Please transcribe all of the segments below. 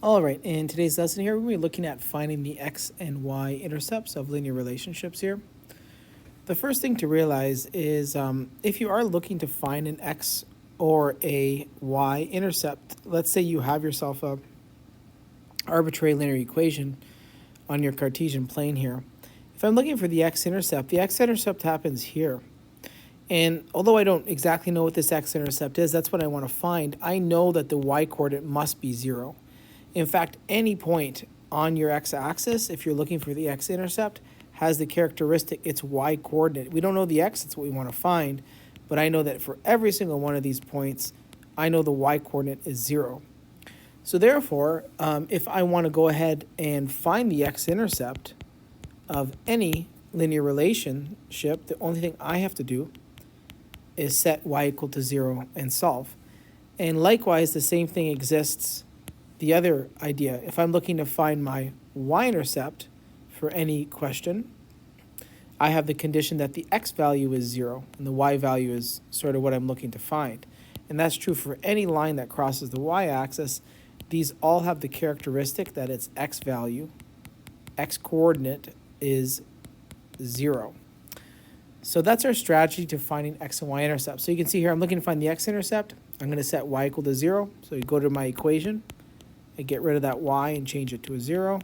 All right, in today's lesson here, we're going to be looking at finding the x and y intercepts of linear relationships here. The first thing to realize is if you are looking to find an x or a y intercept, let's say you have yourself a arbitrary linear equation on your Cartesian plane here. If I'm looking for the x-intercept happens here. And although I don't exactly know what this x-intercept is, that's what I want to find. I know that the y-coordinate must be 0. In fact, any point on your x-axis, if you're looking for the x-intercept, has the characteristic its y-coordinate. We don't know the x, that's what we want to find, but I know that for every single one of these points, I know the y-coordinate is 0. So therefore, if I want to go ahead and find the x-intercept of any linear relationship, the only thing I have to do is set y equal to 0 and solve. And likewise, the same thing exists the other idea. If I'm looking to find my y-intercept for any question, I have the condition that the x value is 0 and the y value is sort of what I'm looking to find. And that's true for any line that crosses the y-axis. These all have the characteristic that its x value, x coordinate, is 0. So that's our strategy to finding x and y intercepts. So you can see here I'm looking to find the x-intercept. I'm going to set y equal to 0. So you go to my equation. I get rid of that y and change it to a 0.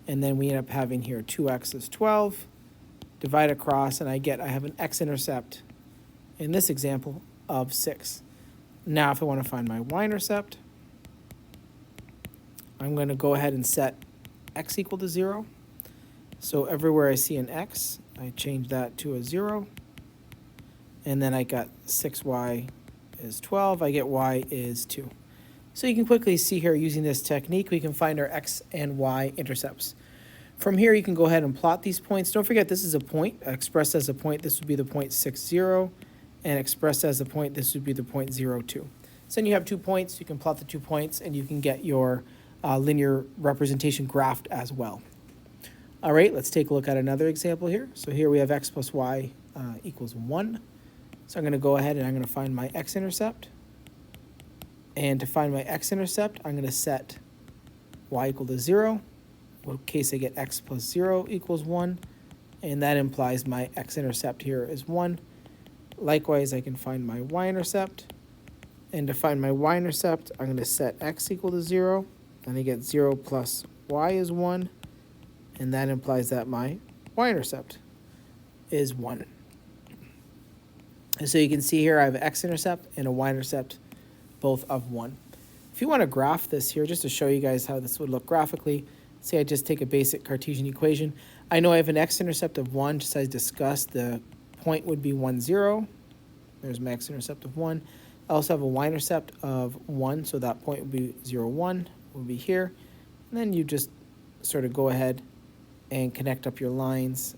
And then we end up having here 2x is 12. Divide across, and I have an x-intercept, in this example, of 6. Now if I want to find my y-intercept, I'm going to go ahead and set x equal to 0. So everywhere I see an x, I change that to a 0. And then I got 6y is 12. I get y is 2. So you can quickly see here, using this technique, we can find our x and y intercepts. From here, you can go ahead and plot these points. Don't forget, this is a point. Expressed as a point, this would be the point 6, 0. And expressed as a point, this would be the point 0, 2. So then you have 2 points. You can plot the 2 points, and you can get your linear representation graphed as well. All right, let's take a look at another example here. So here we have x plus y equals 1. So I'm going to go ahead and I'm going to find my x-intercept. And to find my x-intercept, I'm going to set y equal to 0. In case I get x plus 0 equals 1. And that implies my x-intercept here is 1. Likewise, I can find my y-intercept. And to find my y-intercept, I'm going to set x equal to 0. And I get 0 plus y is 1. And that implies that my y-intercept is 1. And so you can see here I have an x-intercept and a y-intercept, both of 1. If you want to graph this here, just to show you guys how this would look graphically, say I just take a basic Cartesian equation. I know I have an x-intercept of 1, just as I discussed. The point would be 1, 0. There's my x-intercept of 1. I also have a y-intercept of 1, so that point would be 0, 1, would be here. And then you just sort of go ahead and connect up your lines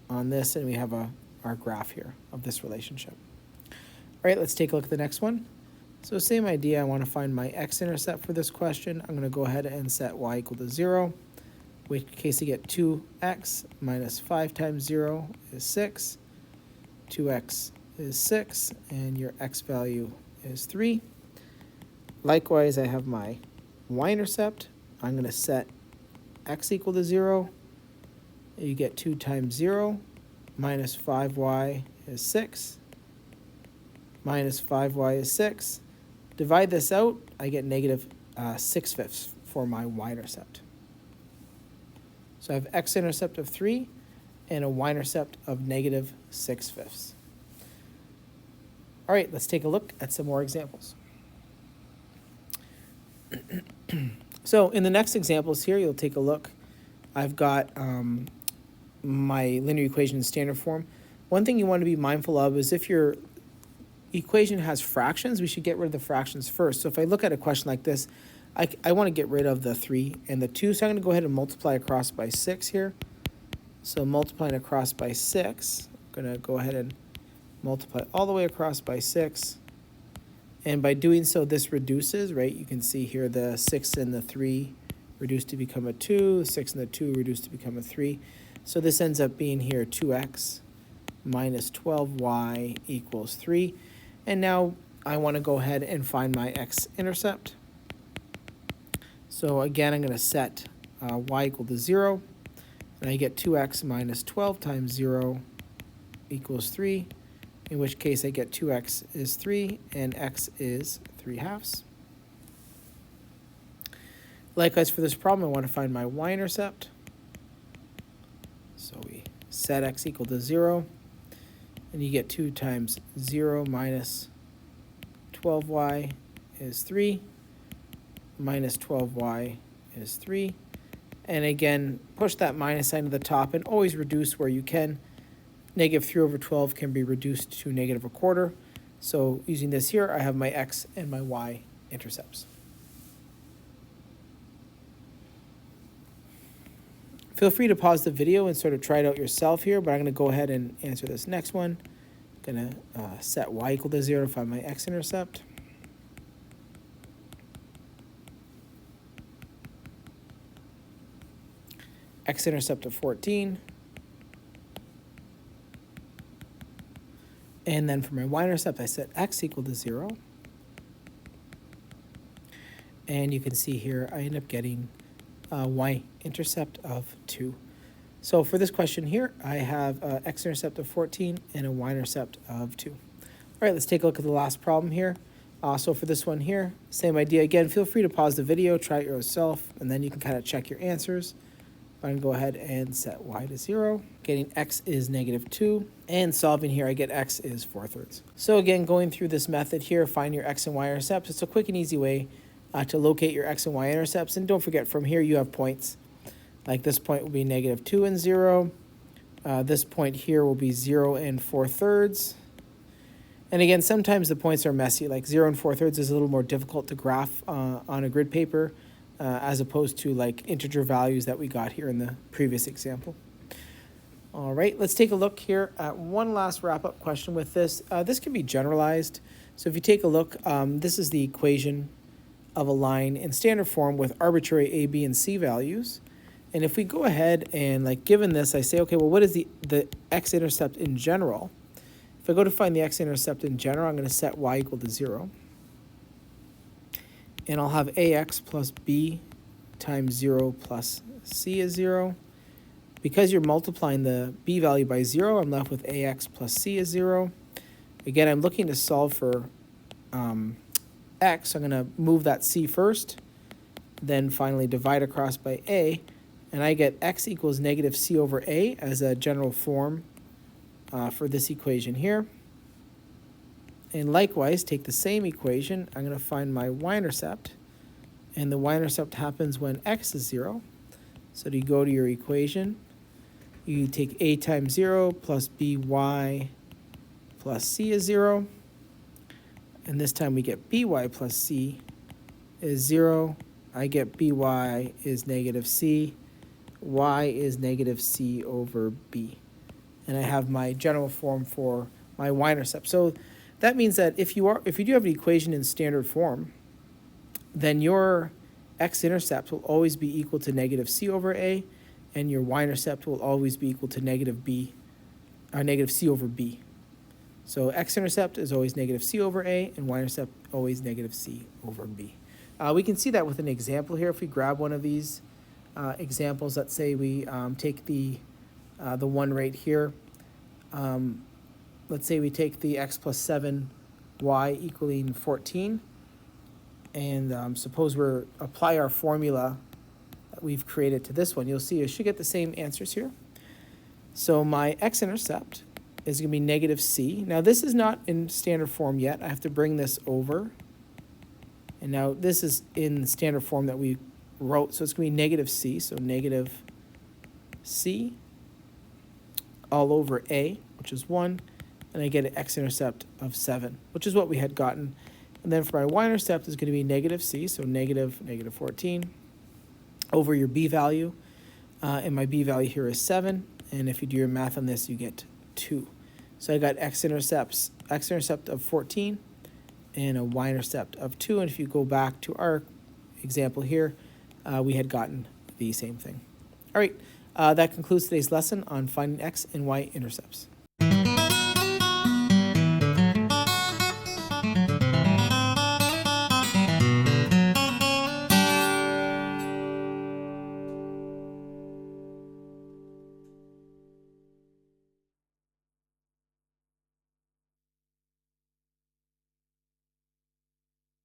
on this, and we have our graph here of this relationship. All right, let's take a look at the next one. So same idea, I want to find my x-intercept for this question. I'm going to go ahead and set y equal to 0, in which case I get 2x minus 5 times 0 is 6. 2x is 6, and your x value is 3. Likewise, I have my y-intercept. I'm going to set x equal to 0. You get 2 times 0 minus 5y is 6. Minus 5y is 6. Divide this out, I get negative 6/5 for my y-intercept. So I have x-intercept of 3 and a y-intercept of negative 6/5. All right, let's take a look at some more examples. So in the next examples here, you'll take a look. I've got my linear equation in standard form. One thing you want to be mindful of is if your equation has fractions, we should get rid of the fractions first. So if I look at a question like this, I want to get rid of the 3 and the 2. So I'm going to go ahead and multiply across by 6 here. So multiplying across by 6, I'm going to go ahead and multiply all the way across by 6. And by doing so, this reduces, right? You can see here the 6 and the 3 reduced to become a 2, 6 and the 2 reduced to become a 3. So this ends up being here 2x minus 12y equals 3. And now I want to go ahead and find my x-intercept. So again, I'm going to set y equal to 0, and I get 2x minus 12 times 0 equals 3, in which case I get 2x is 3, and x is 3/2. Likewise, for this problem, I want to find my y-intercept. So we set x equal to 0, and you get 2 times 0 minus 12y is 3, minus 12y is 3. And again, push that minus sign to the top and always reduce where you can. Negative 3 over 12 can be reduced to negative 1/4. So using this here, I have my x and my y intercepts. Feel free to pause the video and sort of try it out yourself here, but I'm going to go ahead and answer this next one. I'm going to set y equal to 0 to find my x-intercept. X-intercept of 14. And then for my y-intercept, I set x equal to 0. And you can see here, I end up getting y-intercept of 2. So for this question here, I have x-intercept of 14 and a y-intercept of 2. All right, let's take a look at the last problem here. So for this one here, same idea. Again, feel free to pause the video, try it yourself, and then you can kind of check your answers. I'm going to go ahead and set y to 0. Getting x is negative 2. And solving here, I get x is 4/3. So again, going through this method here, find your x and y intercepts. It's a quick and easy way to locate your x and y intercepts. And don't forget, from here you have points. Like this point will be negative 2 and 0. This point here will be 0 and 4/3. And again, sometimes the points are messy. Like 0 and 4/3 is a little more difficult to graph on a grid paper. As opposed to like integer values that we got here in the previous example. All right, let's take a look here at one last wrap-up question with this. This can be generalized. So if you take a look, this is the equation of a line in standard form with arbitrary a, b, and c values. And if we go ahead and like given this, I say, okay, well, what is the x-intercept in general? If I go to find the x-intercept in general, I'm going to set y equal to 0. And I'll have ax plus b times 0 plus c is 0. Because you're multiplying the b value by 0, I'm left with ax plus c is 0. Again, I'm looking to solve for x. So I'm going to move that c first, then finally divide across by a, and I get x equals negative c over a as a general form for this equation here. And likewise, take the same equation. I'm going to find my y-intercept. And the y-intercept happens when x is 0. So you go to your equation. You take a times 0 plus by plus c is 0. And this time we get by plus c is 0. I get by is negative c. Y is negative c over b. And I have my general form for my y-intercept. So that means that if you do have an equation in standard form, then your x-intercept will always be equal to negative c over a, and your y-intercept will always be equal to negative c over b. So x-intercept is always negative c over a, and y-intercept always negative c over b. We can see that with an example here. If we grab one of these examples, let's say we take the one right here. Let's say we take the x plus 7, y equaling 14, and suppose we apply our formula that we've created to this one. You'll see you should get the same answers here. So my x-intercept is going to be negative c. Now this is not in standard form yet. I have to bring this over. And now this is in the standard form that we wrote. So it's going to be negative c. So negative c all over a, which is 1. And I get an x-intercept of 7, which is what we had gotten. And then for my y-intercept is going to be negative c, so negative 14, over your b value. And my b value here is 7. And if you do your math on this, you get 2. So I got x-intercept of 14 and a y-intercept of 2. And if you go back to our example here, we had gotten the same thing. All right, that concludes today's lesson on finding x and y intercepts.